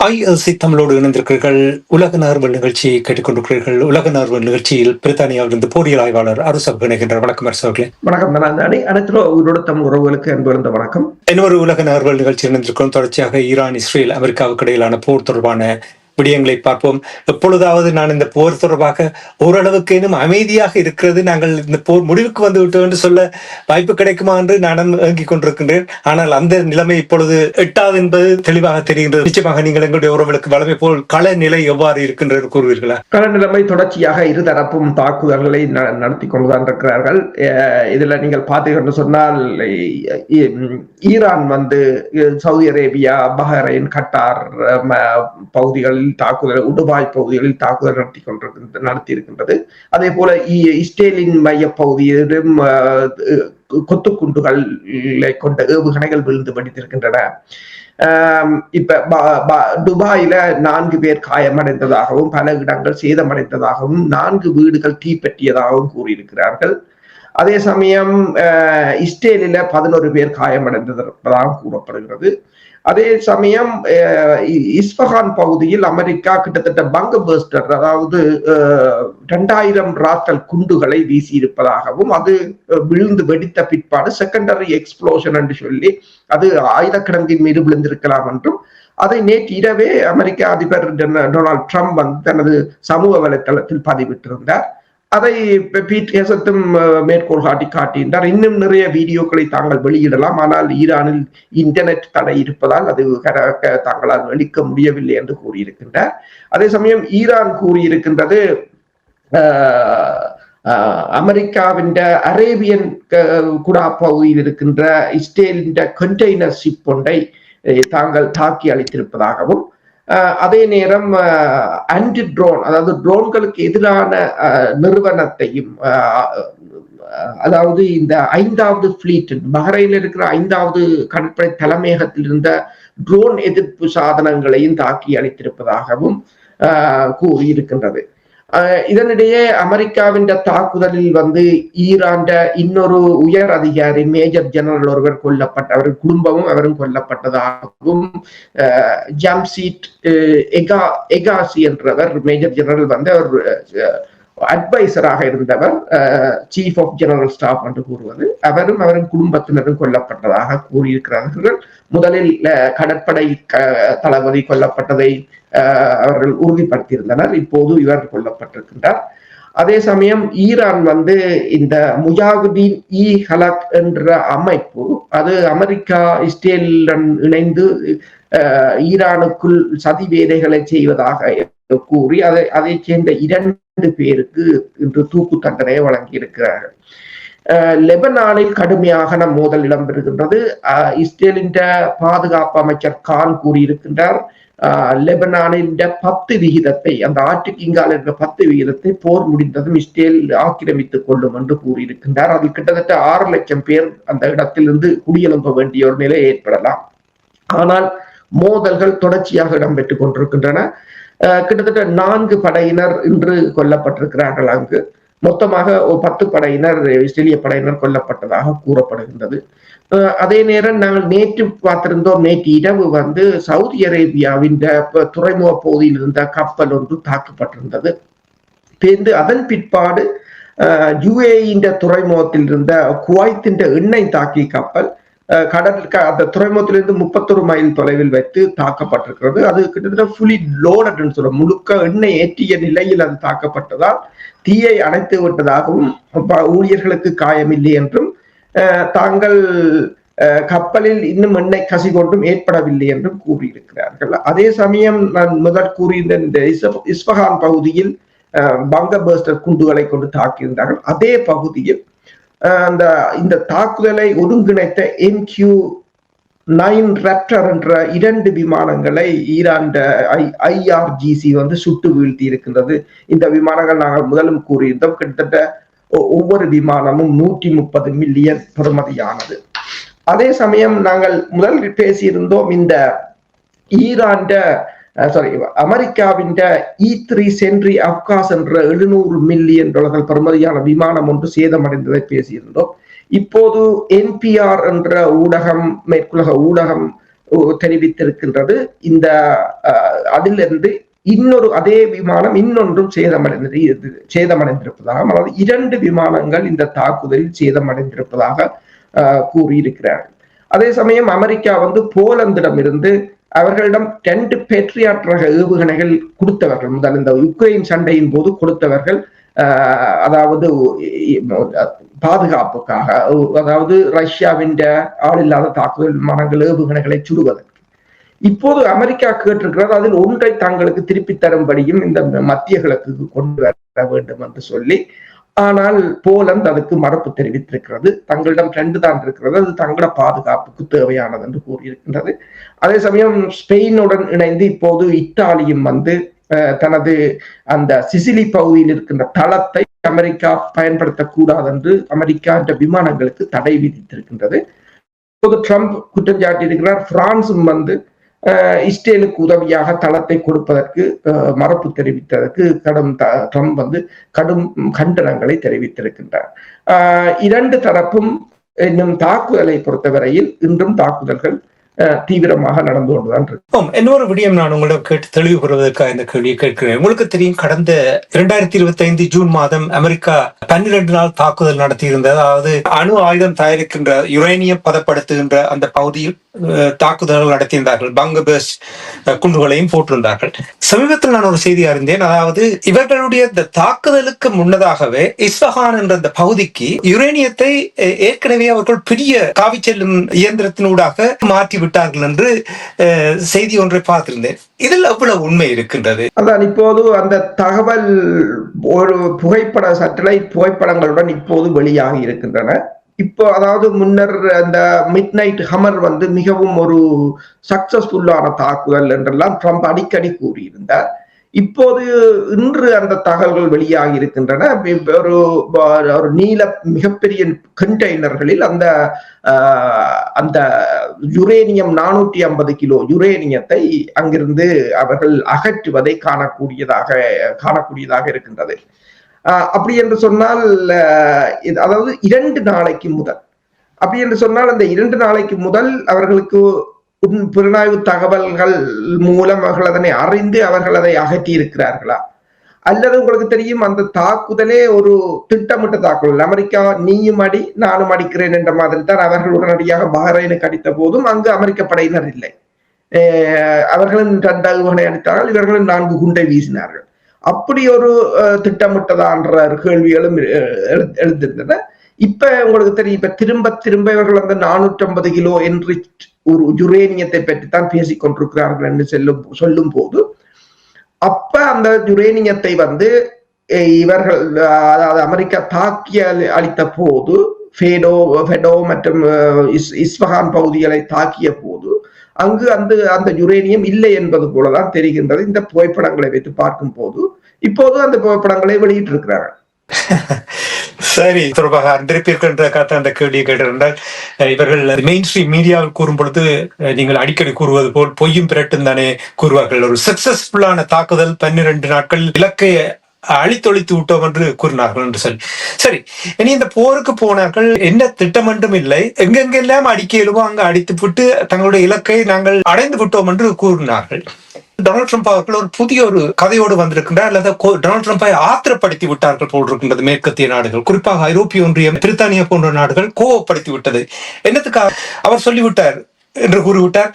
ILC தமிழோடு இணைந்திருக்கிறீர்கள். உலக நார்வல் நிகழ்ச்சியை கேட்டுக்கொண்டிருக்கிறீர்கள். உலக நார்வல் நிகழ்ச்சியில் பிரித்தானியாவிலிருந்து போரியல் ஆய்வாளர் அரசு இணைகின்றார். வணக்கம் அரசு அவர்களே. வணக்கம். அனைத்து உங்களோட தமிழ் உறவுகளுக்கு அன்பு வணக்கம். இன்னொரு உலக நார்வல் நிகழ்ச்சி இணைந்திருக்கிறோம். தொடர்ச்சியாக ஈரான், இஸ்ரேல், அமெரிக்காவுக்கு இடையிலான போர் தொடர்பான விடயங்களை பார்ப்போம். எப்பொழுதாவது நான் இந்த போர் தொடர்பாக ஓரளவுக்கு அமைதியாக இருக்கிறது, நாங்கள் இந்த போர் முடிவுக்கு வந்து விட்டோம் என்று சொல்ல வாய்ப்பு கிடைக்குமா என்று நானும் ஏங்கிக் கொண்டிருக்கின்றேன். ஆனால் அந்த நிலைமை இப்பொழுது எட்டாவது என்பது தெளிவாக தெரிகின்றது. நிச்சயமாக நீங்கள் எங்களுடைய உறவுகளுக்கு வளமை போல் கள நிலை எவ்வாறு இருக்கின்றது கூறுவீர்களா? கள நிலைமை தொடர்ச்சியாக இருதரப்பும் தாக்குதல்களை நடத்தி கொண்டுதான் இருக்கிறார்கள். இதுல நீங்கள் பார்த்தீர்கள் சொன்னால் Iran Saudi Arabia, Bahrain, Qatar பகுதிகளில் தாக்குதல், உடுபாய் பகுதிகளில் தாக்குதல் நடத்தி இருக்கின்றது. அதே போல இஸ்ரேலின் மைய பகுதியிலும் கொத்துக்குண்டுகளை கொண்ட ஏவுகணைகள் விழுந்து வெடித்திருக்கின்றன. இப்ப துபாயில 4 பேர் காயமடைந்ததாகவும் பல இடங்கள் சேதமடைந்ததாகவும் 4 வீடுகள் தீப்பற்றியதாகவும் கூறியிருக்கிறார்கள். அதே சமயம் இஸ்ரேலில 11 பேர் காயமடைந்ததாக கூறப்படுகிறது. அதே சமயம் இஸ்பஹான் பகுதியில் அமெரிக்கா கிட்டத்தட்ட பங்க பர்ஸ்டர், அதாவது 2000 ராத்தல் குண்டுகளை வீசி இருப்பதாகவும், அது விழுந்து வெடித்த பிற்பாடு செகண்டரி எக்ஸ்ப்ளோஷன் என்று சொல்லி அது ஆயுதக்கிடங்கின் மீது விழுந்திருக்கலாம் என்றும், அதை நேற்று இரவே அமெரிக்க அதிபர் டொனால்ட் ட்ரம்ப் தனது சமூக வலைத்தளத்தில் பதிவிட்டிருந்தார். அதை பீட் ஹெசத்தும் மேற்கோள் காட்டியிருந்தார். இன்னும் நிறைய வீடியோக்களை தாங்கள் வெளியிடலாம், ஆனால் ஈரானில் இன்டர்நெட் தடை இருப்பதால் அது தாங்களால் வெளிக்க முடியவில்லை என்று கூறியிருக்கின்றார். அதே சமயம் ஈரான் கூறியிருக்கின்றது, அமெரிக்காவின் அரேபியன் குடா பகுதியில் இருக்கின்ற இஸ்ரேலின் கண்டெய்னர் ஷிப் ஒன்றை தாங்கள் தாக்கி அளித்திருப்பதாகவும், அதே நேரம் ஆன்டி ட்ரோன், அதாவது ட்ரோன்களுக்கு எதிரான நிறுவனத்தையும், அதாவது இந்த 5வது ஃபிளீட், பஹ்ரைனில் இருக்கிற 5வது கடற்படை தலைமையகத்தில் இருந்த ட்ரோன் எதிர்ப்பு சாதனங்களையும் தாக்கி அளித்திருப்பதாகவும் கூறியிருக்கின்றது. இதனிடையே அமெரிக்காவின் தாக்குதலில் ஈரான் இன்னொரு உயர் அதிகாரி, மேஜர் ஜெனரல் ஒருவர் அவர் குடும்பமும் அவரும் கொல்லப்பட்டதாகவும், ஜம்ஷீத் எகாசி என்றவர் மேஜர் ஜெனரல் அவர் அட்வைசராக இருந்தவர், சீஃப் ஆஃப் ஜெனரல் ஸ்டாஃப் என்று கூறுவது, அவரும் குடும்பத்தினரும் கொல்லப்பட்டதாக கூறியிருக்கிறார்கள். முதலில் கடற்படை தளபதி கொல்லப்பட்டதை அவர்கள் உறுதிப்படுத்தியிருந்தனர். இப்போது இவர் கொல்லப்பட்டிருக்கின்றார். அதே சமயம் ஈரான் இந்த முஜாஹிதீன் இ ஹலக் என்ற அமைப்பு, அது அமெரிக்கா இஸ்ரேலுடன் இணைந்து ஈரானுக்குள் சதி வேலைகளை செய்வதாக கூறி அதை சேர்ந்த 2 பேருக்கு இன்று தூக்கு தண்டனையை வழங்கி இருக்கிறார்கள். லெபனானில் கடுமையாக மோதல் இடம்பெறுகின்றது. இஸ்ரேலின் பாதுகாப்பு அமைச்சர் கான் கூறியிருக்கின்றார், லெபனானின் 10% அந்த ஆற்றுக்கு இங்கால இருக்கிற 10% போர் முடிந்ததும் இஸ்ரேல் ஆக்கிரமித்துக் கொள்ளும் என்று கூறியிருக்கின்றார். அதில் கிட்டத்தட்ட 6 லட்சம் பேர் அந்த இடத்திலிருந்து குடியெழும்ப வேண்டிய ஒரு நிலை ஏற்படலாம். ஆனால் மோதல்கள் தொடர்ச்சியாக இடம்பெற்றுக் கொண்டிருக்கின்றன. கிட்டத்தட்ட 4 படையினர் இன்று கொல்லப்பட்டிருக்கிறார்கள். அங்கு மொத்தமாக 10 படையினர், இஸ்ரேலிய படையினர் கொல்லப்பட்டதாக கூறப்படுகின்றது. அதே நேரம் நாங்கள் நேற்று பார்த்திருந்தோம், நேற்று இரவு சவுதி அரேபியாவின் துறைமுக பகுதியில் இருந்த கப்பல் ஒன்று தாக்கப்பட்டிருந்தது. அதன் பிற்பாடு UAE துறைமுகத்தில் இருந்த குவைத்தின் எண்ணெய் தாக்கி கப்பல் கடலுக்கு அந்த துறைமுகத்திலிருந்து 31 மைல் தொலைவில் வைத்து தாக்கப்பட்டிருக்கிறது. அது கிட்டத்தட்ட ஃபுல்லி லோடட்னு சொல்ற, முழுக்க எண்ணெய் ஏற்றிய நிலையில் அது தாக்கப்பட்டதால் தீயை அணைத்து விட்டதாகவும், ஊழியர்களுக்கு காயமில்லை என்றும், தாங்கள் கப்பலில் இன்னும் எண்ணெய் கசிகொண்டும் ஏற்படவில்லை என்றும் கூறியிருக்கிறார்கள். அதே சமயம் நான் முதல் கூறியிருந்த இந்த இஸ்பஹான் பகுதியில் பங்க பர்ஸ்டர் குண்டுகளை கொண்டு தாக்கியிருந்தார்கள். அதே பகுதியில் இந்த தாக்குதலை ஒருங்கிணைத்த MQ-9 ராப்டர் என்ற 2 விமானங்களை ஈரான் IRGC சுட்டு வீழ்த்தி இருக்கின்றது. இந்த விமானங்கள் நாங்கள் முதலும் கூறியிருந்தோம், கிட்டத்தட்ட ஒவ்வொரு விமானமும் 130 மில்லியன் பெறுமதியானது. அதே சமயம் நாங்கள் முதல் பேசியிருந்தோம், இந்த அமெரிக்காவின் E3 சென்ட்ரி அப்காஸ் என்ற $700 மில்லியன் பெறுமதியான விமானம் ஒன்று சேதமடைந்ததை பேசியிருந்தோம். இப்போது NPR என்ற ஊடகம், மேற்குலக ஊடகம் தெரிவித்திருக்கின்றது. இந்த அதிலிருந்து இன்னொரு அதே விமானம் இன்னொன்றும் சேதமடைந்திருப்பதாக, அதாவது 2 விமானங்கள் இந்த தாக்குதலில் சேதமடைந்திருப்பதாக கூறியிருக்கிறார்கள். அதே சமயம் அமெரிக்கா போலந்திடம் இருந்து அவர்களிடம் 2 பேட்ரியாட் ரக ஏவுகணைகள் கொடுத்தவர்கள், முதல் இந்த யுக்ரைன் சண்டையின் போது கொடுத்தவர்கள், அதாவது பாதுகாப்புக்காக, அதாவது ரஷ்யாவின் ஆளில்லாத தாக்குதல் விமானங்கள் ஏவுகணைகளை சுடுவதற்கு. இப்போது அமெரிக்கா கேட்டிருக்கிறது அதில் ஒன்றை தங்களுக்கு திருப்பி தரும்படியும் இந்த மத்திய கிழக்குக்கு கொண்டு வர வேண்டும் என்று சொல்லி. ஆனால் போலந்து அதுக்கு மறுப்பு தெரிவித்திருக்கிறது. தங்களிடம் 2 தான் இருக்கிறது, அது தங்கள பாதுகாப்புக்கு தேவையானது என்று கூறியிருக்கின்றது. அதே சமயம் ஸ்பெயினுடன் இணைந்து இப்போது இத்தாலியும் தனது அந்த சிசிலி பகுதியில் இருக்கின்ற தளத்தை அமெரிக்கா பயன்படுத்தக்கூடாது என்று அமெரிக்கா என்ற விமானங்களுக்கு தடை விதித்திருக்கின்றது. இப்போது ட்ரம்ப் குற்றம் சாட்டியிருக்கிறார். பிரான்சும் இஸ்ரேலுக்கு உதவியாக தளத்தை கொடுப்பதற்கு மறுப்பு தெரிவித்ததற்கு ட்ரம்ப் கடும் கண்டனங்களை தெரிவித்திருக்கின்றார். 2 தரப்பும் இன்னும் தாக்குதலை பொறுத்தவரையில் இன்றும் தாக்குதல்கள் தீவிரமாக நடந்து கொண்டுதான் இருக்கு. இன்னொரு விடயம் நான் உங்களிடம் கேட்டு தெளிவு பெறுவதற்காக இந்த கேள்வியை கேட்கிறேன். உங்களுக்கு தெரியும், கடந்த 2025 ஜூன் மாதம் அமெரிக்கா 12 நாள் தாக்குதல் நடத்தியிருந்தது. அதாவது அணு ஆயுதம் தயாரிக்கின்ற யுரேனியம் பதப்படுத்துகின்ற அந்த பகுதியில் தாக்குதல்கள் நடத்தியிருந்தார்கள். பங்கபேஸ் குண்டுகளையும் போட்டிருந்தார்கள். சமீபத்தில் நான் ஒரு செய்தி அறிந்தேன். அதாவது இவர்களுடைய இந்த தாக்குதலுக்கு முன்னதாகவே இஸ்ஃபஹான் என்ற அந்த பகுதிக்கு யுரேனியத்தை ஏற்கனவே அவர்கள் பெரிய காவி செல்லும் இயந்திரத்தினூடாக மாற்றி விட்டார்கள் என்று செய்தி ஒன்றை பார்த்திருந்தேன். இதில் அவ்வளவு உண்மை இருக்கின்றது. அதான் இப்போது அந்த தகவல் ஒரு சேட்டலைட் புகைப்படங்களுடன் இப்போது வெளியாகி இருக்கின்றன. இப்போ அதாவது முன்னர் அந்த மிட் நைட் ஹமர் மிகவும் ஒரு சக்சஸ்ஃபுல்லான தாக்குதல் என்றெல்லாம் ட்ரம்ப் அடிக்கடி கூறியிருந்தார். இப்போது இன்று அந்த தகவல்கள் வெளியாகி இருக்கின்றன. ஒரு நீல மிகப்பெரிய கண்டெய்னர்களில் அந்த யுரேனியம் 450 கிலோ யுரேனியத்தை அங்கிருந்து அவர்கள் அகற்றுவதை காணக்கூடியதாக இருக்கின்றது. அப்படி என்று சொன்னால், அதாவது 2 நாளைக்கு முதல், அப்படி என்று சொன்னால் அந்த 2 நாளைக்கு முதல் அவர்களுக்கு புலனாய்வு தகவல்கள் மூலம் அவர்கள் அதனை அறிந்து அவர்கள் அதை அகற்றி இருக்கிறார்களா, அல்லது உங்களுக்கு தெரியும் அந்த தாக்குதலே ஒரு திட்டமிட்ட தாக்குதல். அமெரிக்கா நீயும் அடி நானும் அடிக்கிறேன் என்ற மாதிரி தான் அவர்கள் உடனடியாக பஹ்ரைனுக்கு அடித்த போதும் அங்கு அமெரிக்க படையினர் இல்லை. அவர்களும் 2 ஏவுகணை அடித்தார்கள், இவர்களும் 4 குண்டை வீசினார்கள். அப்படி ஒரு திட்டமிட்டதான்ற கேள்விகளும் எழுந்திருந்தன. இப்ப உங்களுக்கு தெரியும், இப்ப திரும்ப இவர்கள் அந்த 450 கிலோ என்ரிச்ட் ஒரு யுரேனியத்தை பற்றித்தான் பேசிக் கொண்டிருக்கிறார்கள் என்று சொல்லும் போது, அப்ப அந்த யுரேனியத்தை இவர்கள், அதாவது அமெரிக்கா தாக்கி அளித்த போது, ஃபெடோ மற்றும் இஸ்ஃபஹான் பகுதிகளை தாக்கிய போது அங்கு அந்த யுரேனியம் இல்லை என்பது போலதான் தெரிகின்றது இந்த புகைப்படங்களை வைத்து பார்க்கும் போது. இப்போது அந்த புகைப்படங்களை வெளியிட்டு இருக்கிறார்கள். சரி, தொடர்பாக அந்த கேள்வியை கேட்டிருந்தால், இவர்கள் மெயின் ஸ்ட்ரீம் மீடியாவில் கூறும் பொழுது நீங்கள் அடிக்கடி கூறுவது போல் பொய்யும் பிரட்டும் தானே கூறுவார்கள். ஒரு சக்சஸ்ஃபுல்லான தாக்குதல் 12 நாட்கள் இலக்கை அழித்தொழித்து விட்டோம் என்று கூறினார்கள் என்று சொல்லி. சரி, இனி இந்த போருக்கு போனார்கள், என்ன திட்டமன்றும் இல்லை, எங்கெங்கெல்லாம் அடிக்க இயலுமோ அங்கு அடித்து விட்டு தங்களுடைய இலக்கை நாங்கள் அடைந்து விட்டோம் என்று கூறினார்கள். டொனால்ட் ட்ரம்ப் அவர்கள் ஒரு புதிய ஒரு கதையோடு வந்திருக்கின்றார், அல்லது டொனால்ட் ட்ரம்பை ஆத்திரப்படுத்தி விட்டார்கள் போல் இருக்கின்றது மேற்கத்திய நாடுகள், குறிப்பாக ஐரோப்பிய ஒன்றியம், பிரித்தானியா போன்ற நாடுகள் கோவப்படுத்தி விட்டது. என்னத்துக்காக அவர் சொல்லிவிட்டார் என்று கூறிவிட்டார்,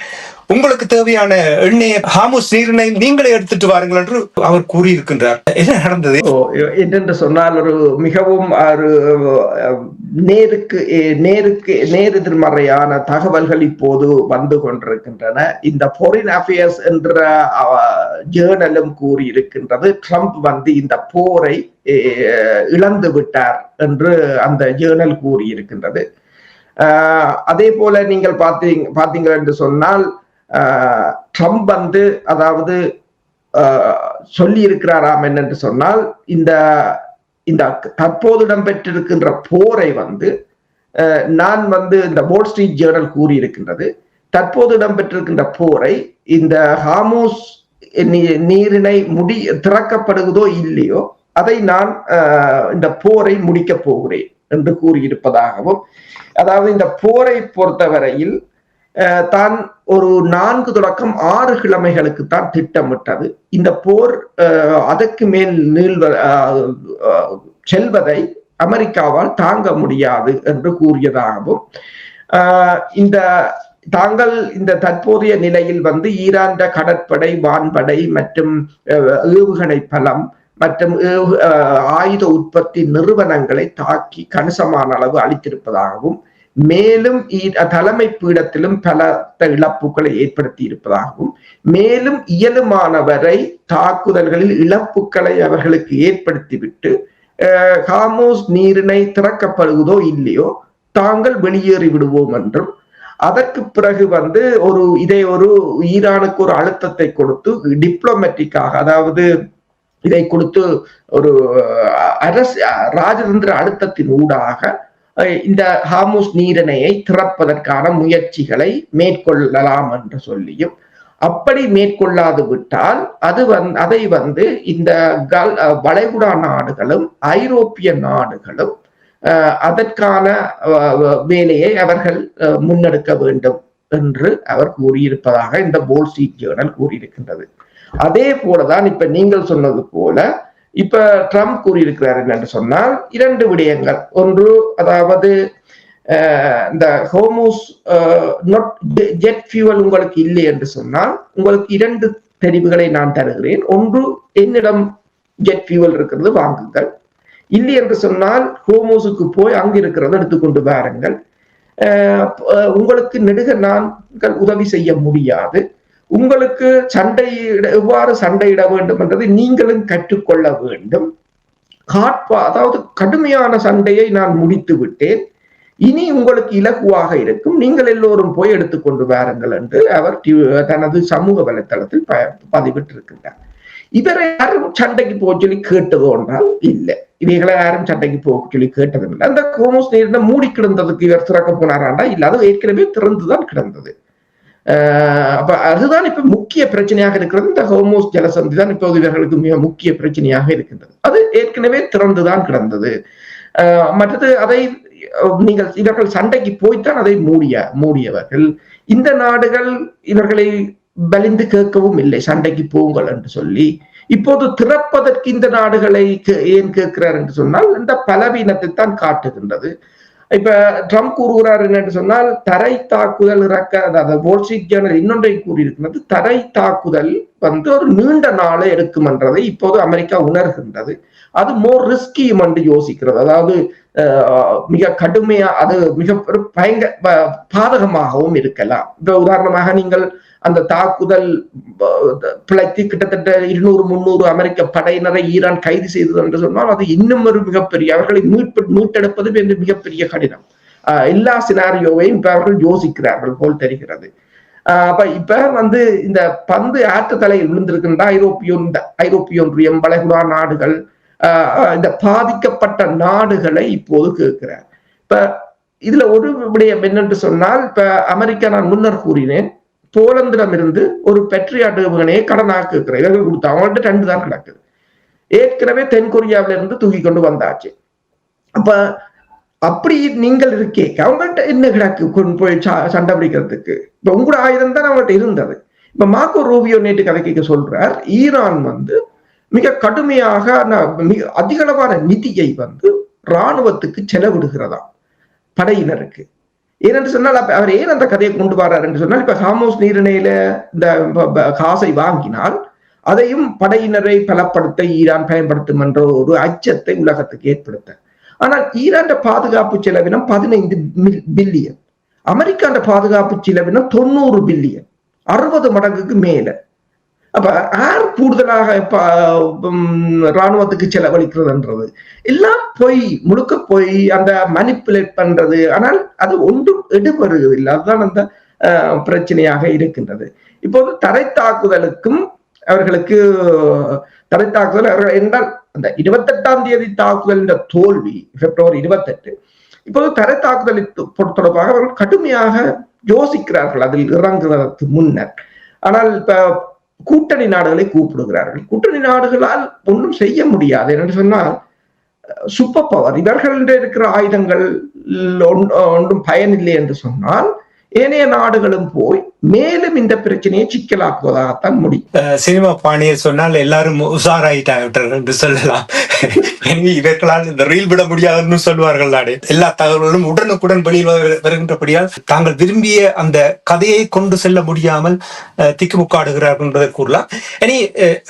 உங்களுக்கு தேவையான எண்ணெயை ஹார்முஸ் நீரினை நீங்களே எடுத்துட்டு வாருங்கள் என்று அவர் கூறியிருக்கின்றார். என்ன நடந்தது என்று சொன்னால், ஒரு மிகவும் நேரெதிர்மறையான தகவல்கள் இப்போது வந்து கொண்டிருக்கின்றன. இந்த ஃபாரின் அஃபேர்ஸ் என்ற ஜேர்னலும் கூறியிருக்கின்றது, ட்ரம்ப் இந்த போரை இழந்து விட்டார் என்று அந்த ஜேர்னல் கூறியிருக்கின்றது. அதே போல நீங்கள் பார்த்தீங்கள் என்று சொன்னால், ட்ரம்ப் அதாவது சொல்லி இருக்கிறாராம் என்னென்று சொன்னால், இந்த தற்போது இடம்பெற்றிருக்கின்ற போரை நான் இந்த வால் ஸ்ட்ரீட் ஜேர்னல் கூறியிருக்கின்றது, தற்போது இடம்பெற்றிருக்கின்ற போரை இந்த ஹார்முஸ் நீரிணை திறக்கப்படுவதோ இல்லையோ அதை நான் இந்த போரை முடிக்கப் போகிறேன் என்று கூறியிருப்பதாகவும், அதாவது இந்த போரை பொறுத்தவரையில் தான் ஒரு 4 தொடக்கம் 6 கிழமைகளுக்கு தான் திட்டமிட்டது. இந்த போர் அதற்கு மேல் செல்வதை அமெரிக்காவால் தாங்க முடியாது என்று கூறியதாகவும் இந்த தாங்கள் இந்த தற்போதைய நிலையில் ஈரான் கடற்படை, வான்படை மற்றும் ஏவுகணை பலம் மற்றும் ஆயுத உற்பத்தி நிறுவனங்களை தாக்கி கணிசமான அளவு அளித்திருப்பதாகவும், மேலும் தலைமை பீடத்திலும் பல இழப்புகளை ஏற்படுத்தி இருப்பதாகவும், மேலும் இயலுமானவரை தாக்குதல்களில் இழப்புகளை அவர்களுக்கு ஏற்படுத்திவிட்டு ஹார்மோஸ் நீரிணை திறக்கப்படுவதோ இல்லையோ தாங்கள் வெளியேறி விடுவோம் என்றும், அதற்கு பிறகு இதை ஒரு ஈரானுக்கு ஒரு அழுத்தத்தை கொடுத்து டிப்ளமேட்டிக்காக, அதாவது இதை கொடுத்து ஒரு ராஜதந்திர அழுத்தத்தின் ஊடாக இந்த ஹார்மோஸ் நீரிணையை திறப்பதற்கான முயற்சிகளை மேற்கொள்ளலாம் என்று சொல்லியும், அப்படி மேற்கொள்ளாது விட்டால் அதை இந்த வளைகுடா நாடுகளும் ஐரோப்பிய நாடுகளும் அதற்கான வேலையை அவர்கள் முன்னெடுக்க வேண்டும் என்று அவர் கூறியிருப்பதாக இந்த வால் ஸ்ட்ரீட் ஜேர்னல் கூறியிருக்கின்றது. அதே போலதான் இப்ப நீங்கள் சொன்னது போல இப்ப ட்ரம்ப் கூறியிருக்கிறார் என்னென்று சொன்னால் 2 விடயங்கள். ஒன்று, அதாவது இந்த ஹோர்முஸ் ஜெட் ஃபியூவல் உங்களுக்கு இல்லை என்று சொன்னால் உங்களுக்கு 2 தெரிவுகளை நான் தருகிறேன். ஒன்று, என்னிடம் ஜெட் ஃபியூவல் இருக்கிறது, வாங்குங்கள். இல்லை என்று சொன்னால் ஹோர்முஸுக்கு போய் அங்கு இருக்கிறது எடுத்துக்கொண்டு வாருங்கள். உங்களுக்கு நெடுக நாங்கள் உதவி செய்ய முடியாது. உங்களுக்கு எவ்வாறு சண்டையிட வேண்டும் என்றதை நீங்களும் கற்றுக்கொள்ள வேண்டும். அதாவது கடுமையான சண்டையை நான் முடித்து விட்டேன், இனி உங்களுக்கு இலகுவாக இருக்கும், நீங்கள் எல்லோரும் போய் எடுத்துக்கொண்டு வாருங்கள் என்று அவர் தனது சமூக வலைத்தளத்தில் பதிவிட்டிருக்கின்றார். இவரை யாரும் சண்டைக்கு போக சொல்லி கேட்டதோ என்றால் இல்லை, இவைகளை யாரும் சண்டைக்கு போக சொல்லி கேட்டதும் இல்லை. அந்த ஹோர்முஸ் நீரிணை மூடி கிடந்ததுக்கு இவர் திறக்க போனாராண்டா இல்லை, அது ஏற்கனவே திறந்துதான் கிடந்தது. அப்ப அதுதான் இப்ப முக்கிய பிரச்சனையாக இருக்கிறது. இந்த ஹோர்முஸ் ஜலசந்தி தான் இப்போது இவர்களுக்கு மிக முக்கிய பிரச்சனையாக இருக்கின்றது. அது ஏற்கனவே திறந்துதான் கிடந்தது. மற்றது அதை இவர்கள் சண்டைக்கு போய்த்தான் அதை மூடியவர்கள். இந்த நாடுகள் இவர்களை வலிந்து கேட்கவும் இல்லை, சண்டைக்கு போங்கள் என்று சொல்லி. இப்போது திறப்பதற்கு இந்த நாடுகளை ஏன் கேட்கிறார் என்று சொன்னால் இந்த பலவீனத்தை தான் காட்டுகின்றது. இப்ப ட்ரம்ப் கூறுகிறார் என்று சொன்னால் தரை தாக்குதல் அதாவது வால் ஸ்ட்ரீட் ஜேர்னல் இன்னொன்றை கூறியிருக்கிறது, தரை தாக்குதல் ஒரு நீண்ட நாளை எடுக்கும் என்றதை இப்போது அமெரிக்கா உணர்கின்றது. அது மோர் ரிஸ்கியும் என்று யோசிக்கிறது. அதாவது மிக கடுமையா, அது மிக பாதகமாகவும் இருக்கலாம். இப்ப உதாரணமாக நீங்கள் அந்த தாக்குதல் பிழைத்து கிட்டத்தட்ட 200-300 அமெரிக்க படையினரை ஈரான் கைது செய்தது என்று சொன்னால் அது இன்னும் ஒரு மிகப்பெரிய, அவர்களை மீட்டெடுப்பது என்று மிகப்பெரிய கடினம். எல்லா சினாரியோவையும் இப்ப அவர்கள் யோசிக்கிறார்கள் போல் தெரிகிறது. அப்ப இப்ப இந்த பந்து ஆற்று தலையில் விழுந்திருக்கின்ற ஐரோப்பிய ஒன்றியம், வளைகுடா நாடுகள், இந்த பாதிக்கப்பட்ட நாடுகளை இப்போது கேட்கிறார். இப்ப இதுல ஒரு விடயம் என்னென்று சொன்னால், இப்ப அமெரிக்கா, நான் முன்னர் கூறினேன், போலந்திடம் இருந்து ஒரு பெட்ரியாட் ஏவுகணையை கடனாக கேட்கிறேன். இவர்கள் கொடுத்தா அவங்கள்ட்ட 2 தான் கிடக்குது. ஏற்கனவே தென்கொரியாவில இருந்து தூக்கி கொண்டு வந்தாச்சு. அப்ப அப்படி நீங்கள் இருக்கே, அவங்கள்ட்ட என்ன கிடக்கு கொண்டு போய் சண்டை பிடிக்கிறதுக்கு? இப்ப உங்களோட ஆயுதம் தான் அவங்கள்ட்ட இருந்தது. இப்ப மார்க்கோ ரூபியோ நேற்று கதைக்க சொல்றார், ஈரான் மிக கடுமையாக மிக அதிகளவான நிதியை இராணுவத்துக்கு செலவிடுகிறதா, படையினருக்கு. ஏனென்று சொன்னால் அவர் ஏன் அந்த கதையை கொண்டு வர்றார் என்று சொன்னால், இப்ப ஹார்மோஸ் நீரிணையில இந்த காசை வாங்கினால் அதையும் படையினரை பலப்படுத்த ஈரான் பயன்படுத்தும் என்ற ஒரு அச்சத்தை உலகத்துக்கு ஏற்படுத்த. ஆனால் ஈரான் பாதுகாப்பு செலவினம் 15 பில்லியன், அமெரிக்காண்ட பாதுகாப்பு செலவினம் 90 பில்லியன், 60 மடங்குக்கு மேல. அப்ப யார் கூடுதலாக இராணுவத்துக்கு செலவழிக்கிறதுன்றது எல்லாம் முழுக்க போய் அந்த மனிப்புலேட் பண்றது. ஆனால் அது ஒன்றும் எடுபடுவதில்லை. அதுதான் அந்த பிரச்சனையாக இருக்கின்றது. இப்போது தரை தாக்குதலுக்கும் அவர்களுக்கு என்றால் அந்த 28ஆம் தேதி தாக்குதல் என்ற தோல்வி, பிப்ரவரி 28, இப்போது தரை தாக்குதல் தொடர்பாக அவர்கள் கடுமையாக யோசிக்கிறார்கள் அதில் இறங்குவதற்கு முன்னர். ஆனால் இப்ப கூட்டணி நாடுகளை கூப்பிடுகிறார்கள். கூட்டணி நாடுகளால் ஒன்றும் செய்ய முடியாது. என்று சொன்னால் சூப்பர் பவர், இவர்களிட இருக்கிற ஆயுதங்கள் ஒன்றும் பயனில்லை என்று சொன்னால் ஏனைய நாடுகளும் போய் மேலும் இந்த பிரச்சனையை சிக்கலாக்குவதாகத்தான் முடியும். சினிமா பாணியை சொன்னால் எல்லாரும் உஷாராயிட்டார்கள் என்று சொல்லலாம். இவர்களால் இந்த ரீல் விட முடியாதுன்னு சொல்வார்கள். நாடு எல்லா தகவல்களும் உடனுக்குடன் வெளியில் வருகின்றபடியால் தாங்கள் விரும்பிய அந்த கதையை கொண்டு செல்ல முடியாமல் திக்குமுக்காடுகிறார்கள் என்பதை கூறலாம். இனி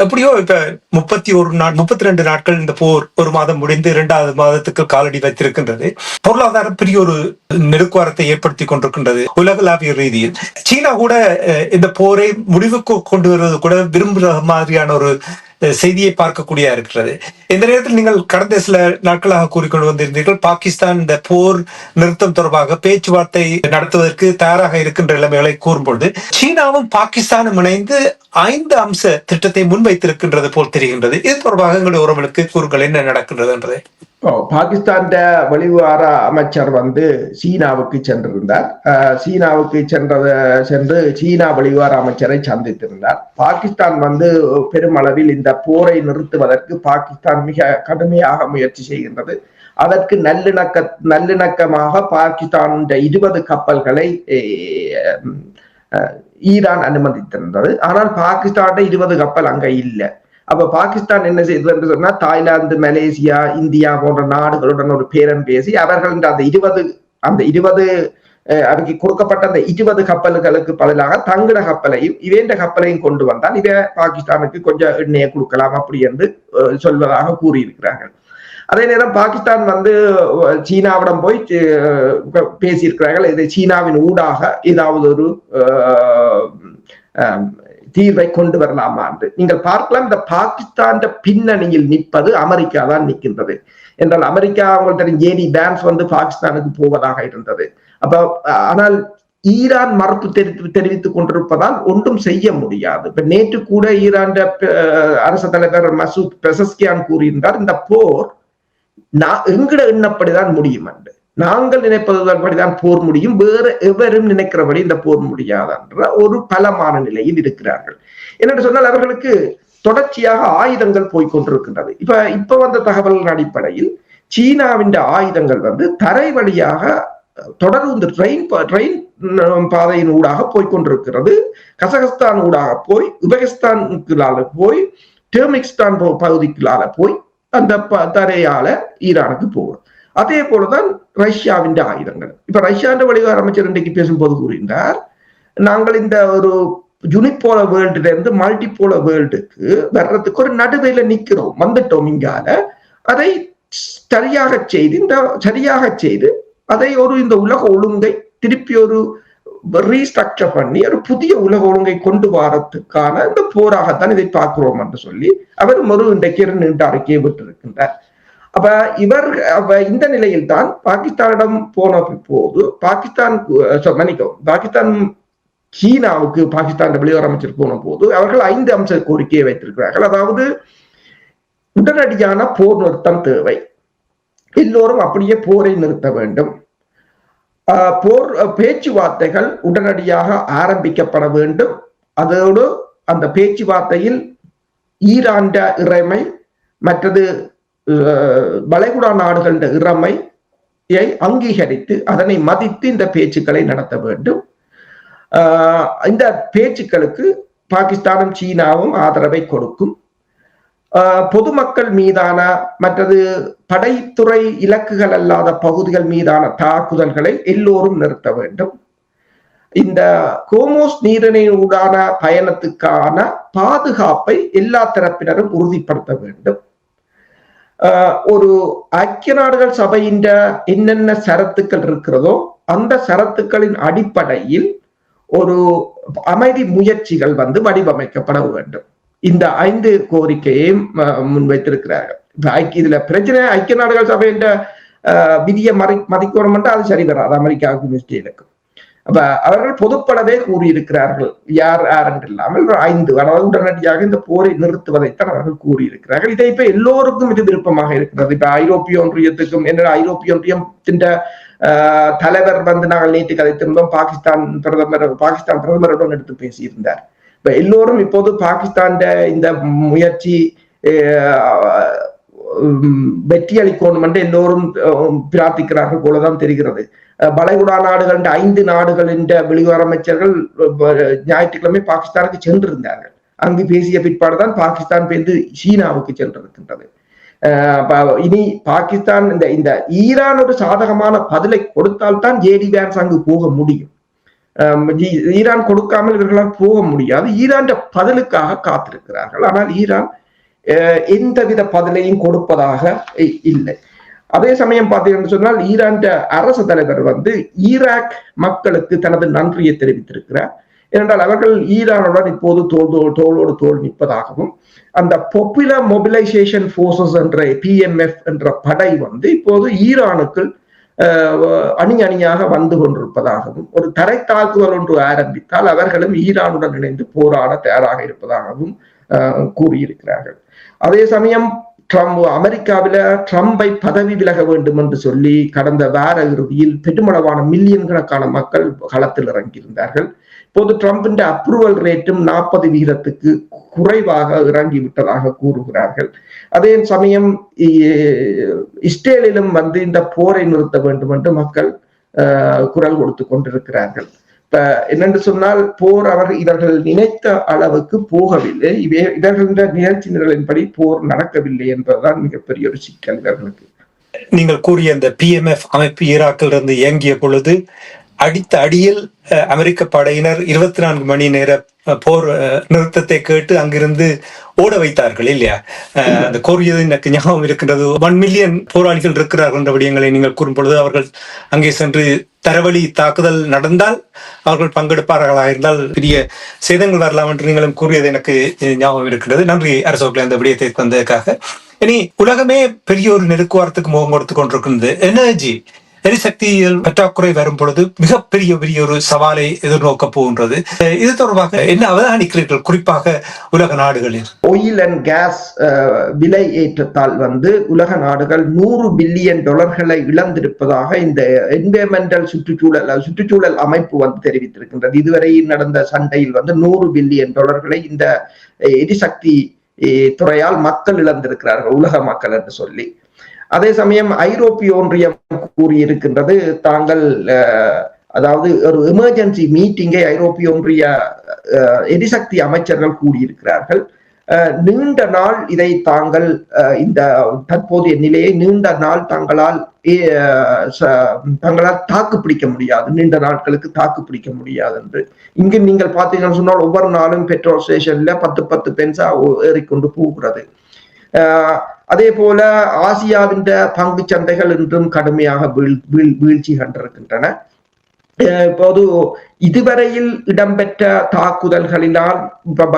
எப்படியோ இப்ப 32 நாட்கள் இந்த போர் ஒரு மாதம் முடிந்து 2வது மாதத்துக்கு காலடி வைத்திருக்கின்றது. பொருளாதாரம் பெரிய ஒரு நெருக்குவாரத்தை ஏற்படுத்தி கொண்டிருக்கின்றது உலகளாவிய ரீதியில். சீனா கூட இந்த போரை முடிவுக்கு கொண்டு வருவது கூட விரும்புகிற மாதிரியான ஒரு செய்தியை பார்க்கக்கூடிய இருக்கிறது. இந்த நேரத்தில் நீங்கள் கடந்த சில நாட்களாக கூறிக்கொண்டு வந்திருந்தீர்கள், பாகிஸ்தான் இந்த போர் நிறுத்தம் தொடர்பாக பேச்சுவார்த்தை நடத்துவதற்கு தயாராக இருக்கின்ற நிலைமைகளை கூறும்பொழுது சீனாவும் பாகிஸ்தானும் இணைந்து 5 அம்ச திட்டத்தை முன்வைத்திருக்கின்றது போல் தெரிகின்றது. இது தொடர்பாக எங்களுடைய உறவுகளுக்கு கூறுகள் என்ன நடக்கின்றது என்றது. பாகிஸ்தான் வெளிவார அமைச்சர் சீனாவுக்கு சென்றிருந்தார். சீனாவுக்கு சென்று சீனா வெளிவார அமைச்சரை சந்தித்திருந்தார். பாகிஸ்தான் பெருமளவில் இந்த போரை நிறுத்துவதற்கு பாகிஸ்தான் மிக கடுமையாக முயற்சி செய்கின்றது. அதற்கு நல்லிணக்கமாக பாகிஸ்தான் 20 கப்பல்களை ஈரான் அனுமதித்திருந்தது. ஆனால் பாகிஸ்தான் 20 கப்பல் அங்க இல்லை. அப்ப பாகிஸ்தான் என்ன செய்தது என்று சொன்னா, தாய்லாந்து, மலேசியா, இந்தியா போன்ற நாடுகளுடன் ஒரு பேரம் பேசி அவர்கள் அந்த 20 அவருக்கு கொடுக்கப்பட்ட அந்த 20 கப்பல்களுக்கு பதிலாக தங்கட கப்பலையும் இவேண்ட கப்பலையும் கொண்டு வந்தால் இதை பாகிஸ்தானுக்கு கொஞ்சம் எண்ணெயை கொடுக்கலாம் அப்படி என்று சொல்வதாக கூறியிருக்கிறார்கள். அதே நேரம் பாகிஸ்தான் சீனாவிடம் போய் பேசியிருக்கிறார்கள். இது சீனாவின் ஊடாக ஏதாவது ஒரு தீர்வை கொண்டு வரலாமா என்று நீங்கள் பார்க்கலாம். இந்த பாகிஸ்தான் பின்னணியில் நிற்பது அமெரிக்கா தான் நிற்கின்றது என்றால், அமெரிக்கா அவங்களுக்கு JD Vance பாகிஸ்தானுக்கு போவதாக இருந்தது. ஆனால் ஈரான் மறுப்பு தெரிவித்துக் கொண்டிருப்பதால் ஒன்றும் செய்ய முடியாது. இப்ப நேற்று கூட ஈரான் அரசு தலைவர் மசூத் பெசஸ்கியான் கூறியிருந்தார், இந்த போர் எங்கட எண்ணப்படிதான் முடியும் என்று. நாங்கள் நினைப்பதுபடிதான் போர் முடியும், வேறு எவரும் நினைக்கிறபடி இந்த போர் முடியாது என்ற ஒரு பலமான நிலையில் இருக்கிறார்கள். என்னென்று சொன்னால் அவர்களுக்கு தொடர்ச்சியாக ஆயுதங்கள் போய்கொண்டிருக்கின்றது. இப்ப வந்த தகவல்களின் அடிப்படையில் சீனாவின் ஆயுதங்கள் தரை வழியாக தொடர்ந்து ட்ரெயின் பாதையின் ஊடாக போய்கொண்டிருக்கிறது. கசகஸ்தான் ஊடாக போய் உபகிஸ்தானுக்குள்ளால போய் டெர்மிக்ஸ்தான் பகுதிக்குள்ளால போய் அந்த தரையால ஈரானுக்கு போகும். அதே போலதான் ரஷ்யாவின் ஆயுதங்கள். இப்ப ரஷ்யாவின் வெளிவார அமைச்சர் இன்றைக்கு பேசும்போது கூறினார், நாங்கள் இந்த ஒரு யூனிபோல வேர்ல்டுல இருந்து மல்டிபோல வேர்ல்டுக்கு வர்றதுக்கு ஒரு நடுவையில நிக்கிறோம், வந்துட்டோம் இங்கால. அதை சரியாக செய்து அதை இந்த உலக ஒழுங்கை திருப்பி ஒரு ரீஸ்ட்ரக்சர் பண்ணி ஒரு புதிய உலக ஒழுங்கை கொண்டு வரத்துக்கான இந்த போராகத்தான் இதை பார்க்கிறோம் என்று சொல்லி அவர் இன்றைக்கு நீண்ட அறிக்கையை விட்டிருக்கின்றார். இந்த நிலையில் தான் பாகிஸ்தானிடம் போன போது பாகிஸ்தான் சீனாவுக்கு பாகிஸ்தான் வெளியுறவு அமைச்சர் போன போது அவர்கள் 5 அம்ச கோரிக்கையை வைத்திருக்கிறார்கள். அதாவது உடனடியான போர் நிறுத்தம் தேவை, எல்லோரும் அப்படியே போரை நிறுத்த வேண்டும், போர் பேச்சுவார்த்தைகள் உடனடியாக ஆரம்பிக்கப்பட வேண்டும், அதோடு அந்த பேச்சுவார்த்தையில் ஈரான் இறைமை மற்றது வளைகுடா நாடுகளின் இறைமையை அங்கீகரித்து அதனை மதித்து இந்த பேச்சுக்களை நடத்த வேண்டும். இந்த பேச்சுக்களுக்கு பாகிஸ்தானும் சீனாவும் ஆதரவை கொடுக்கும். பொதுமக்கள் மீதான மற்றது படைத்துறை இலக்குகள் அல்லாத பகுதிகள் மீதான தாக்குதல்களை எல்லோரும் நிறுத்த வேண்டும். இந்த கோமோஸ் நீரிணையூடான பயணத்துக்கான பாதுகாப்பை எல்லா தரப்பினரும் உறுதிப்படுத்த வேண்டும். ஒரு ஐக்கிய நாடுகள் சபையின் என்னென்ன சரத்துக்கள் இருக்கிறதோ அந்த சரத்துக்களின் அடிப்படையில் ஒரு அமைதி முயற்சிகள் வடிவமைக்கப்பட வேண்டும். இந்த 5 கோரிக்கையை முன்வைத்திருக்கிறார்கள். இதுல பிரச்சனை ஐக்கிய நாடுகள் சபையின் விதியை மதிக்கணும் என்றால் அது சரி வராது அமெரிக்காவுக்கும் இஸ்ரேலுக்கும். அவர்கள் பொதுப்படவே கூறியிருக்கிறார்கள், யார் என்று இல்லாமல் 5 உடனடியாக இந்த போரை நிறுத்துவதைத்தான் அவர்கள் கூறியிருக்கிறார்கள். இதை இப்ப எல்லோருக்கும் இது விருப்பமாக இருக்கிறது. இப்ப ஐரோப்பிய ஒன்றியத்துக்கும் ஐரோப்பிய ஒன்றியத்தின் தலைவர் நாங்கள் நேற்று கதைத்திருந்தோம், பாகிஸ்தான் பிரதமருடன் எடுத்து பேசியிருந்தார். இப்ப எல்லோரும் இப்போது பாகிஸ்தான் இந்த முயற்சி வெற்றி அளிக்கணும் என்று எல்லோரும் பிரார்த்திக்கிறார்கள் போலதான் தெரிகிறது. வளைகுடா நாடுகள் 5 நாடுகளின் வெளியுறவு அமைச்சர்கள் ஞாயிற்றுக்கிழமை பாகிஸ்தானுக்கு சென்றிருந்தார்கள். அங்கு பேசிய பிற்பாடுதான் பாகிஸ்தான் பேருந்து சீனாவுக்கு சென்றிருக்கின்றது. இனி பாகிஸ்தான் இந்த ஈரான் ஒரு சாதகமான பதிலை கொடுத்தால்தான் ஜேடி வேன்ஸ் அங்கு போக முடியும். ஈரான் கொடுக்காமல் இவர்களால் போக முடியாது. ஈரான் பதிலுக்காக காத்திருக்கிறார்கள். ஆனால் ஈரான் எந்தவித பதிலையும் கொடுப்பதாக இல்லை. அதே சமயம் பார்த்தீங்கன்னு சொன்னால் ஈரான் அரசு தலைவர் ஈராக் மக்களுக்கு தனது நன்றியை தெரிவித்திருக்கிறார். ஏனென்றால் அவர்கள் ஈரானுடன் இப்போது தோளோடு தோல் நிற்பதாகவும் அந்த பாப்புலர் மொபிலைசேஷன் போர்சஸ் என்ற PMF என்ற படை இப்போது ஈரானுக்குள் அணியாக வந்து கொண்டிருப்பதாகவும் ஒரு தரை தாக்குதல் ஒன்று ஆரம்பித்தால் அவர்களும் ஈரானுடன் இணைந்து போராட தயாராக இருப்பதாகவும் கூறியிருக்கிறார்கள். அதே சமயம் அமெரிக்காவில ட்ரம்பை பதவி விலக வேண்டும் என்று சொல்லி கடந்த வார இறுதியில் பெருமளவான மில்லியன் கணக்கான மக்கள் களத்தில் இறங்கியிருந்தார்கள். இப்போது ட்ரம்பின் அப்ரூவல் ரேட்டும் 40% குறைவாக இறங்கிவிட்டதாக கூறுகிறார்கள். அதே சமயம் இஸ்ரேலிலும் இந்த போரை நிறுத்த வேண்டும் என்று மக்கள் குரல் கொடுத்து கொண்டிருக்கிறார்கள். இப்ப என்னென்று சொன்னால் போர் இவர்கள் நினைத்த அளவுக்கு போகவில்லை. இவர்களின் நிகழ்ச்சி நிரலின்படி போர் நடக்கவில்லை என்பதுதான் மிகப்பெரிய ஒரு சிக்கல் இவர்களுக்கு. நீங்கள் கூறிய அந்த PMF அமைப்பு ஈராக்கில் இருந்து இயங்கிய பொழுது அடித்த அடியில் அமெரிக்க படையினர் 24 மணி நேர போர் நிறுத்தத்தை கேட்டு அங்கிருந்து ஓட வைத்தார்கள் இல்லையா? அந்த கோரியது எனக்கு ஞாபகம் இருக்கின்றது. 1 மில்லியன் போராளிகள் இருக்கிறார்கள் என்ற விடயங்களை நீங்கள் கூறும் பொழுது அவர்கள் அங்கே சென்று தரவழி தாக்குதல் நடந்தால் அவர்கள் பங்கெடுப்பார்களாக இருந்தால் பெரிய சேதங்கள் வரலாம் என்று நீங்களும் கூறியது எனக்கு ஞாபகம் இருக்கின்றது. நன்றி அரசோக்களை அந்த விடயத்தை தந்ததுக்காக. இனி உலகமே பெரிய ஒரு நெருக்குவாரத்துக்கு முகம் கொடுத்து கொண்டிருக்கின்றது. எரிசக்தியில் பற்றாக்குறை வரும் பொழுது மிகப்பெரிய ஒரு சவாலை எதிர்நோக்க போகின்றது. இது தொடர்பாக என்ன அவதானிக்கிறீர்கள், குறிப்பாக உலக நாடுகளில்? ஆயில் அண்ட் கேஸ் விலை ஏற்றத்தால் உலக நாடுகள் $100 பில்லியன் இழந்திருப்பதாக இந்த என்விரான்மெண்டல் சுற்றுச்சூழல் அமைப்பு தெரிவித்திருக்கின்றது. இதுவரை நடந்த சண்டையில் $100 பில்லியன் இந்த எரிசக்தி துறையால் மக்கள் இழந்திருக்கிறார்கள், உலக மக்கள் என்று சொல்லி. அதே சமயம் ஐரோப்பிய ஒன்றியம் கூறியிருக்கின்றது தாங்கள் அதாவது ஒரு எமர்ஜென்சி மீட்டிங்கை ஐரோப்பிய ஒன்றிய எரிசக்தி அமைச்சர்கள் கூடியிருக்கிறார்கள். நீண்ட நாள் இதை தாங்கள் இந்த தற்போதைய நிலையை நீண்ட நாள் தங்களால் தாக்கு பிடிக்க முடியாது, நீண்ட நாட்களுக்கு தாக்கு பிடிக்க முடியாது என்று. இங்கு நீங்கள் பார்த்தீங்கன்னு சொன்னால் ஒவ்வொரு நாளும் பெட்ரோல் ஸ்டேஷன்ல 10 பென்சா ஏறிக்கொண்டு போகிறது. அதே போல ஆசியாவின் பங்கு சந்தைகள் இன்றும் கடுமையாக வீழ்ச்சி கண்டிருக்கின்றன. இப்போது இதுவரையில் இடம்பெற்ற தாக்குதல்களினால்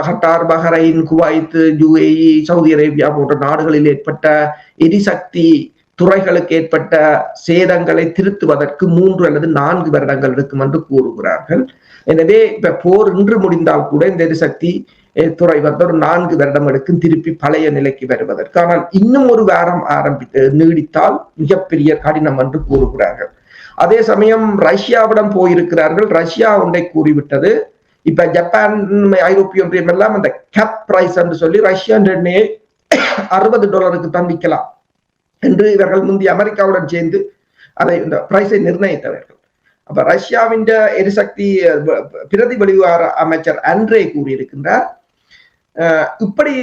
Qatar, Bahrain, Kuwait, UAE, Saudi Arabia போன்ற நாடுகளில் ஏற்பட்ட எரிசக்தி துறைகளுக்கு ஏற்பட்ட சேதங்களை திருத்துவதற்கு 3 அல்லது 4 வருடங்கள் இருக்கும் என்று கூறுகிறார்கள். எனவே இப்ப போர் இன்று முடிந்தால் கூட இந்த எரிசக்தி துறை ஒரு 4 வருடம் எடுக்கும் திருப்பி பழைய நிலைக்கு வருவதற்கு. ஆனால் இன்னும் ஒரு வாரம் நீடித்தால் மிகப்பெரிய கடினம் என்று கூறுகிறார்கள். அதே சமயம் ரஷ்யாவிடம் போயிருக்கிறார்கள். ரஷ்யா ஒன்றை கூறிவிட்டது, இப்ப ஜப்பான், ஐரோப்பிய ஒன்றியம் எல்லாம் அந்த கேப் பிரைஸ் என்று சொல்லி ரஷ்யா எண்ணெயை $60 தான் விற்கலாம் என்று இவர்கள் முந்தைய அமெரிக்காவுடன் சேர்ந்து அதை இந்த பிரைஸை நிர்ணயித்தவர்கள். அப்ப ரஷ்யாவின் எரிசக்தி பிரதி வெளிவார அமைச்சர் அண்ட்ரே கூறியிருக்கின்றார், இப்படி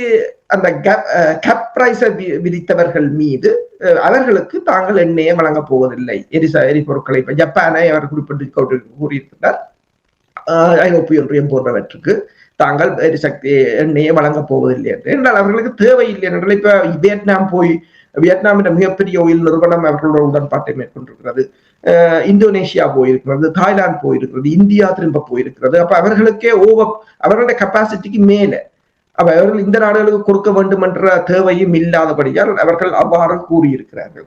அந்த கேப் பிரைஸை விதித்தவர்கள் மீது அவர்களுக்கு தாங்கள் எண்ணெயை வழங்கப் போவதில்லை, எரிபொருட்களை. இப்ப ஜப்பானை அவர் குறிப்பிட்டு கூறியிருக்கிறார், ஐரோப்பிய ஒன்றியம் போன்றவற்றுக்கு தாங்கள் எரிசக்தி எண்ணெயை வழங்கப் போவதில்லை என்றால் அவர்களுக்கு தேவையில்லை என்றால். இப்ப வியட்நாமின் மிகப்பெரிய oil நிறுவனம் அவர்களோட உடன்பாட்டை மேற்கொண்டிருக்கிறது. இந்தோனேஷியா போயிருக்கிறது, தாய்லாந்து போயிருக்கிறது, இந்தியா திரும்ப போயிருக்கிறது. அப்ப அவர்களுக்கே அவர்களுடைய கெப்பாசிட்டிக்கு மேல அவர்கள் இந்த நாடுகளுக்கு கொடுக்க வேண்டும் என்ற தேவையும் இல்லாதபடியால் அவர்கள் அவ்வாறு கூறியிருக்கிறார்கள்.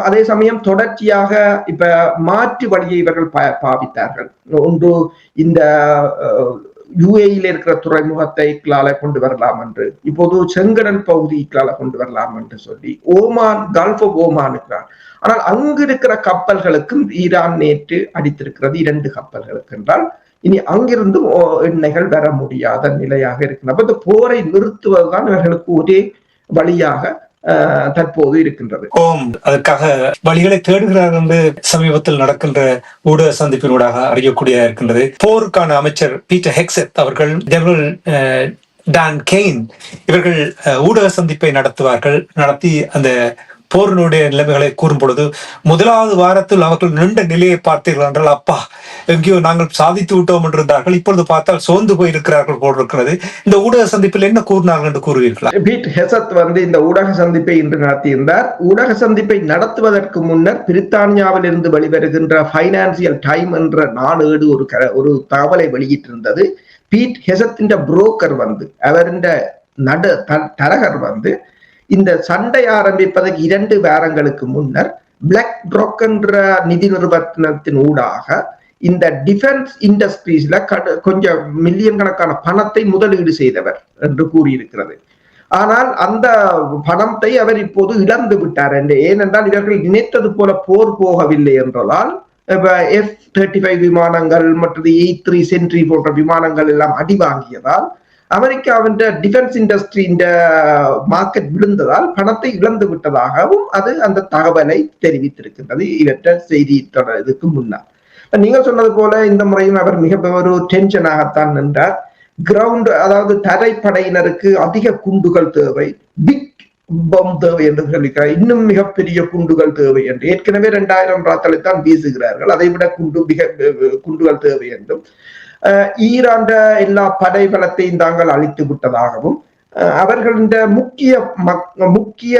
அதே சமயம் தொடர்ச்சியாக இப்ப மாற்று வழியை இவர்கள் பாவித்தார்கள். ஒன்று இந்த UAE இருக்கிற துறைமுகத்தை கொண்டு வரலாம் என்று, இப்போது செங்கடல் பகுதிகளால கொண்டு வரலாம் என்று சொல்லி ஓமான், கல்ஃப் ஆஃப் ஓமான் இருக்கிறார். ஆனால் அங்கு இருக்கிற கப்பல்களுக்கும் ஈரான் நேற்று அடித்திருக்கிறது, 2 கப்பல்களுக்கு என்றால் இனி அங்கிருந்து எண்ணெய்கள் வர முடியாத நிலையாக இருக்கிறது. அப்ப இந்த போரை நிறுத்துவதுதான் இவர்களுக்கு ஒரே வழியாக தற்போது இருக்கின்றது. அதற்காக வழிகளை தேடுகிறார்கள் என்று சமீபத்தில் நடக்கின்ற ஊடக சந்திப்பினூடாக அறியக்கூடிய இருக்கின்றது. போருக்கான அமைச்சர் பீட்டர் ஹெக்ஸெத் அவர்கள், ஜெனரல் டான் கெயின் இவர்கள் ஊடக சந்திப்பை நடத்தி அந்த போரினுடைய நிலைமைகளை கூறும் பொழுது, முதலாவது வாரத்தில் அவர்கள் நின்ற நிலையை பார்த்தீர்கள் என்றால், அப்பா எங்கேயோ நாங்கள் சாதித்து விட்டோம் என்றிருந்தார்கள், இப்பொழுது பார்த்தால் சோர்ந்து போயிருக்கிறார்கள் போல் இருக்கிறது. இந்த ஊடக சந்திப்பில் என்ன கூறினார்கள் என்று கூறுவீர்களா? பீட் ஹெசத் இந்த ஊடக சந்திப்பை இன்று நடத்தியிருந்தார். ஊடக சந்திப்பை நடத்துவதற்கு முன்னர் பிரித்தானியாவில் இருந்து வெளிவருகின்ற பைனான்சியல் டைம் என்ற நாளேடு ஒரு தகவலை வெளியிட்டிருந்தது. பீட் ஹெசத்தின் புரோக்கர் அவரின் தரகர் இந்த சண்டை ஆரம்பிப்பதற்கு 2 வாரங்களுக்கு முன்னர் பிளாக் ராக் என்ற நிதி நிறுவனத்தின் ஊடாக இந்த டிஃபென்ஸ் இண்டஸ்ட்ரீஸ்ல கொஞ்சம் மில்லியன் கணக்கான பணத்தை முதலீடு செய்தவர் என்று கூறியிருக்கிறது. ஆனால் அந்த பணத்தை அவர் இப்போது இழந்து விட்டார் என்று. ஏனென்றால் இவர்கள் நினைத்தது போல போர் போகவில்லை என்றதால் F-35 விமானங்கள் மற்றும் A3 சென்ட்ரி போன்ற விமானங்கள் எல்லாம் அடி வாங்கியதால் அமெரிக்காவின் டிஃபென்ஸ் இண்டஸ்ட்ரி மார்க்கெட் விழுந்ததால் பணத்தை இழந்து விட்டதாகவும் அது அந்த தகவலை தெரிவித்திருக்கின்றது இவற்ற செய்தி தொடர்றதுக்கு முன்னால். நீங்கள் சொன்னது போல இந்த முறையும் அவர் மிக ஒரு டென்ஷனாகத்தான் நின்றார். கிரவுண்ட், அதாவது தரைப்படையினருக்கு அதிக குண்டுகள் தேவை, பிக் பம் தேவை என்று சொல்லிக்கிறார். இன்னும் மிகப்பெரிய குண்டுகள் தேவை என்று. ஏற்கனவே 2000 ராத்தலைத்தான் வீசுகிறார்கள், அதை விட குண்டுகள் தேவை என்றும், ஈரான் எல்லா படை பலத்தையும் தாங்கள் அழித்து விட்டதாகவும், அவர்களின் முக்கிய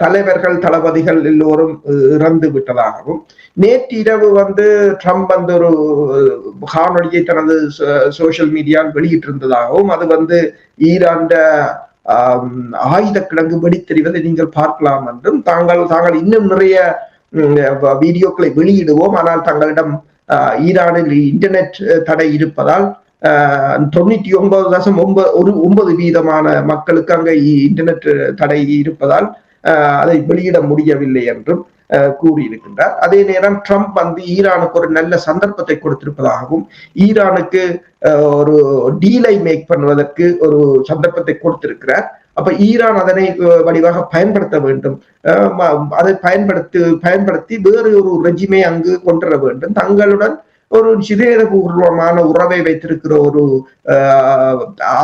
தலைவர்கள் தளபதிகள் எல்லோரும் இறந்து விட்டதாகவும், நேற்றிரவு ட்ரம்ப் ஒரு காணொலியை தனது சோசியல் மீடியாவில் வெளியிட்டிருந்ததாகவும், அது ஈரான் ஆயுத கிழங்கு வெடித்தெறிவதை நீங்கள் பார்க்கலாம் என்றும், தாங்கள் இன்னும் நிறைய வீடியோக்களை வெளியிடுவோம், ஆனால் தங்களிடம் ஈரானில் இன்டர்நெட் தடை இருப்பதால் 99.9% மக்களுக்கு அங்க இன்டர்நெட் தடை இருப்பதால் அதை வெளியிட முடியவில்லை என்றும் கூறியிருக்கின்றார். அதே நேரம் ட்ரம்ப் ஈரானுக்கு ஒரு நல்ல சந்தர்ப்பத்தை கொடுத்திருப்பதாகவும், ஈரானுக்கு ஒரு டீலை மேக் பண்ணுவதற்கு ஒரு சந்தர்ப்பத்தை கொடுத்திருக்கிறார். அப்ப ஈரான் அதனை வடிவாக பயன்படுத்த வேண்டும், அதை பயன்படுத்தி வேறு ஒரு ரெஜிமை அங்கு கொண்டு வர வேண்டும், தங்களுடன் ஒரு சிதேதபூர்வமான உறவை வைத்திருக்கிற ஒரு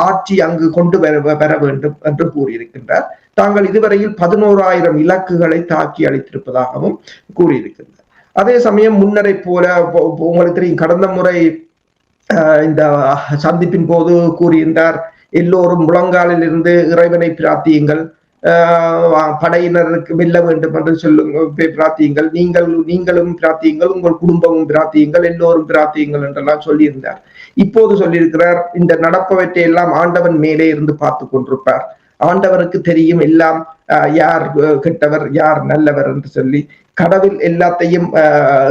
ஆட்சி அங்கு கொண்டு வர வேண்டும் என்று கூறியிருக்கின்றார். தாங்கள் இதுவரையில் 11,000 இலக்குகளை தாக்கி அளித்திருப்பதாகவும் கூறியிருக்கின்றார். அதே சமயம் முன்னரை போல உங்களுக்கு தெரியும், கடந்த முறை இந்த சந்திப்பின் போது கூறியிருந்தார், எல்லோரும் முழங்காலில் இருந்து இறைவனை பிரார்த்தியுங்கள், படையினருக்கு வெல்ல வேண்டும் என்று பிரார்த்தியுங்கள், நீங்களும் பிரார்த்தியுங்கள், உங்கள் குடும்பமும் பிரார்த்தியுங்கள், எல்லோரும் பிரார்த்தியுங்கள் என்றெல்லாம் சொல்லியிருந்தார். இப்போது சொல்லியிருக்கிறார், இந்த நடப்பவற்றை எல்லாம் ஆண்டவன் மேலே இருந்து பார்த்து கொண்டிருப்பார், ஆண்டவருக்கு தெரியும் எல்லாம் யார் கெட்டவர் யார் நல்லவர் என்று சொல்லி, கடவுள் எல்லாத்தையும்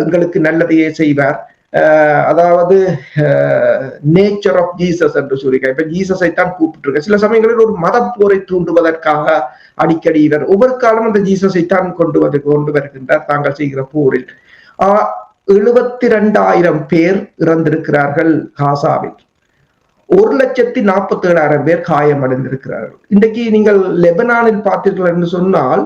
எங்களுக்கு நல்லதையே செய்வார். அதாவது நேச்சர் ஆஃப் ஜீசஸ் என்று சொல்லியிருக்க. இப்ப ஜீசஸை தான் கூப்பிட்டு இருக்க. சில சமயங்களில் ஒரு மத போரை தூண்டுவதற்காக அடிக்கடி இவர் ஒவ்வொரு காலம் அந்த ஜீசஸை தான் கொண்டு வருகின்றார் தாங்கள் செய்கிற போரில். 72,000 பேர் இறந்திருக்கிறார்கள் காசாவில், 1,47,000 பேர் காயமடைந்திருக்கிறார்கள். இன்றைக்கு நீங்கள் லெபனானில் பார்த்தீர்கள் என்று சொன்னால்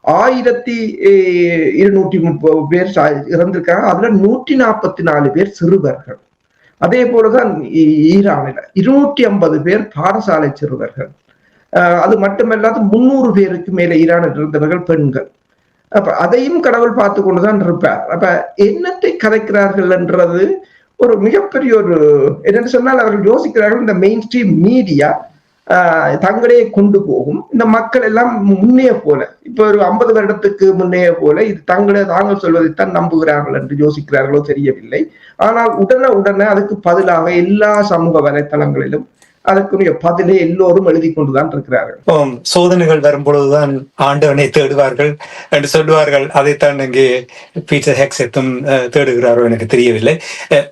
1,230 பேர் இறந்திருக்காங்க, அதுல 144 பேர் சிறுவர்கள். அதே போலதான் ஈரானில் 250 பேர் பாடசாலை சிறுவர்கள். அது மட்டுமல்லாது 300 பேருக்கு மேல ஈரானில் இருந்தவர்கள் பெண்கள். அப்ப அதையும் கடவுள் பார்த்து கொண்டுதான் இருப்பார். அப்ப என்னத்தை கதைக்கிறார்கள் என்றது ஒரு மிகப்பெரிய ஒரு என்னன்னு சொன்னால், அவர்கள் யோசிக்கிறார்கள் இந்த மெயின் ஸ்ட்ரீம் மீடியா தங்களே கொண்டு போகும், இந்த மக்கள் எல்லாம் முன்னைய போல, இப்ப ஒரு 50 வருடத்துக்கு முன்னைய போல இது தாங்கள் சொல்வதைத்தான் நம்புகிறார்கள் என்று யோசிக்கிறார்களோ தெரியவில்லை. ஆனால் உடனே அதுக்கு பதிலாக எல்லா சமூக வலைத்தளங்களிலும் அதற்குரிய பதிலை எல்லோரும் எழுதி கொண்டுதான் இருக்கிறார்கள். சோதனைகள் வரும்பொழுதுதான் ஆண்டவனை தேடுவார்கள் என்று சொல்லுவார்கள். அதைத்தான் இங்கே பீட்டர் ஹெக்ஸெத்தும் தேடுகிறாரோ எனக்கு தெரியவில்லை.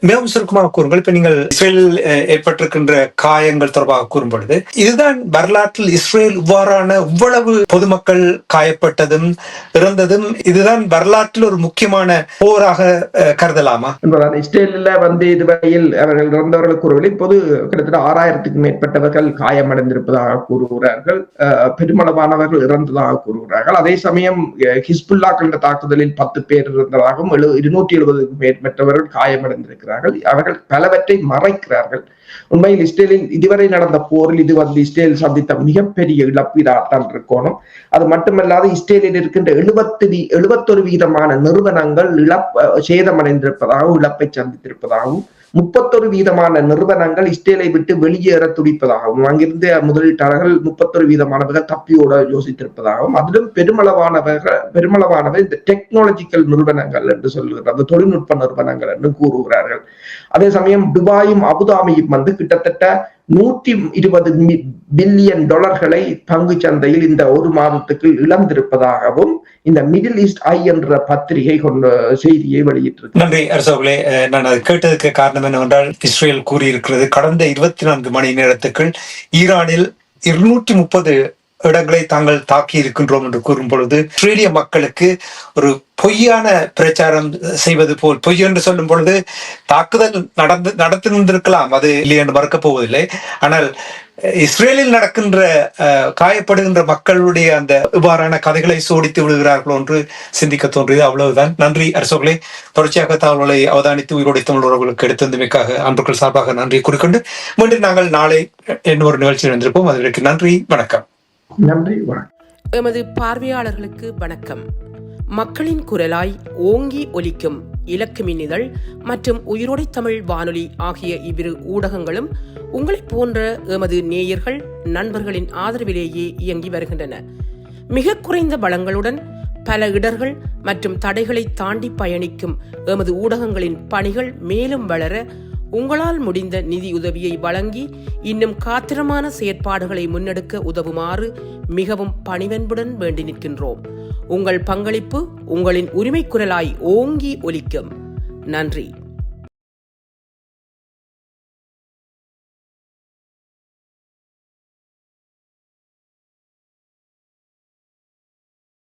மிகவும் சுருக்கமாக கூறுங்கள். இப்ப நீங்கள் இஸ்ரேலில் ஏற்பட்டிருக்கின்ற காயங்கள் தொடர்பாக கூறும் பொழுது, இதுதான் வரலாற்றில் இஸ்ரேல் இவ்வளவு பொதுமக்கள் காயப்பட்டதும் இறந்ததும் இதுதான் வரலாற்றில் ஒரு முக்கியமான போராக கருதலாமா? இஸ்ரேலில் இதுவரையில் அவர்கள் இறந்தவர்கள் கூறவில்லை. இப்போது கிட்டத்தட்ட 6,000க்கு 10,000-க்கும் மேற்பட்டவர்கள் காயமடைந்திருப்பதாக கூறுகிறார்கள். பெருமளவானவர்கள் இறந்ததாக கூறுகிறார்கள். அதே சமயம் ஹிஸ்புல்லா கண்ட தாக்குதலில் 10 பேர் இருந்ததாகவும் 270-க்கும் மேற்பட்டவர்கள் காயமடைந்திருக்கிறார்கள். அவர்கள் பலவற்றை மறைக்கிறார்கள். உண்மையில் இஸ்ரேலில் இதுவரை நடந்த போரில் இது இஸ்ரேல் சந்தித்த மிகப்பெரிய இழப்பீடாகத்தான் இருக்கணும். அது மட்டுமல்லாது இஸ்ரேலில் இருக்கின்ற 71% நிறுவனங்கள் சேதமடைந்திருப்பதாகவும் இழப்பை சந்தித்திருப்பதாகவும் 31% நிறுவனங்கள் இஸ்ரேலை விட்டு வெளியேற துடிப்பதாகவும் அங்கிருந்து முதலீட்டாளர்கள் 31% தப்பியோட யோசித்திருப்பதாகவும் அதிலும் பெருமளவானவை இந்த டெக்னாலஜிக்கல் நிறுவனங்கள் என்று சொல்லுகிறார், தொழில்நுட்ப நிறுவனங்கள் என்று கூறுகிறார்கள். அதே சமயம் துபாயும் அபுதாபியும் கிட்டத்தட்ட $120 பில்லியன் பங்கு சந்தையில் இந்த ஒரு மாதத்துக்கு இழந்திருப்பதாகவும் இந்த மிடில் ஈஸ்ட் ஐ என்ற பத்திரிகை கொண்ட செய்தியை வெளியிட்டிருக்கு. நன்றி அரசோகளே. நான் அதை கேட்டதுக்கு காரணம் என்னவென்றால், இஸ்ரேல் கூறியிருக்கிறது கடந்த 24 மணி நேரத்துக்குள் ஈரானில் 230 இடங்களை தாங்கள் தாக்கி இருக்கின்றோம் என்று கூறும் பொழுது இஸ்ரேலிய மக்களுக்கு ஒரு பொய்யான பிரச்சாரம் செய்வது போல், பொய் என்று சொல்லும் பொழுது தாக்குதல் நடத்திருந்திருக்கலாம், அது இல்லை என்று மறக்கப் போவதில்லை. ஆனால் இஸ்ரேலில் நடக்கின்ற காயப்படுகின்ற மக்களுடைய அந்த இவ்வாறான கதைகளை சோடித்து விடுகிறார்கள் என்று சிந்திக்க தோன்றியது. அவ்வளவுதான். நன்றி அரசோகளே. தொடர்ச்சியாக தகவல்களை அவதானித்து உயிரோடை தமிழ் உறவுகளுக்கு எடுத்தமைக்காக அன்புகள் சார்பாக நன்றி கூறிக்கொண்டு மீண்டும் நாங்கள் நாளை இன்னொரு நிகழ்ச்சியில் இருந்திருப்போம். அதற்கு நன்றி, வணக்கம். நன்றி, வணக்கம். எமது பார்வையாளர்களுக்கு வணக்கம். மக்களின் குரலாய் ஓங்கி ஒலிக்கும் இலக்கு மின்னிதழ் மற்றும் உயிரோடை தமிழ் வானொலி ஆகிய இவ்விரு ஊடகங்களும் உங்களைப் போன்ற எமது நேயர்கள் நண்பர்களின் ஆதரவிலேயே இயங்கி வருகின்றன. மிக குறைந்த வளங்களுடன் பல இடர்கள் மற்றும் தடைகளை தாண்டி பயணிக்கும் எமது ஊடகங்களின் பணிகள் மேலும் வளர உங்களால் முடிந்த நிதியுதவியை வழங்கி இன்னும் காத்திரமான செயற்பாடுகளை முன்னெடுக்க உதவுமாறு மிகவும் பணிவன்புடன் வேண்டி நிற்கின்றோம். உங்கள் பங்களிப்பு உங்களின் உரிமை குரலாய் ஓங்கி ஒலிக்கும். நன்றி.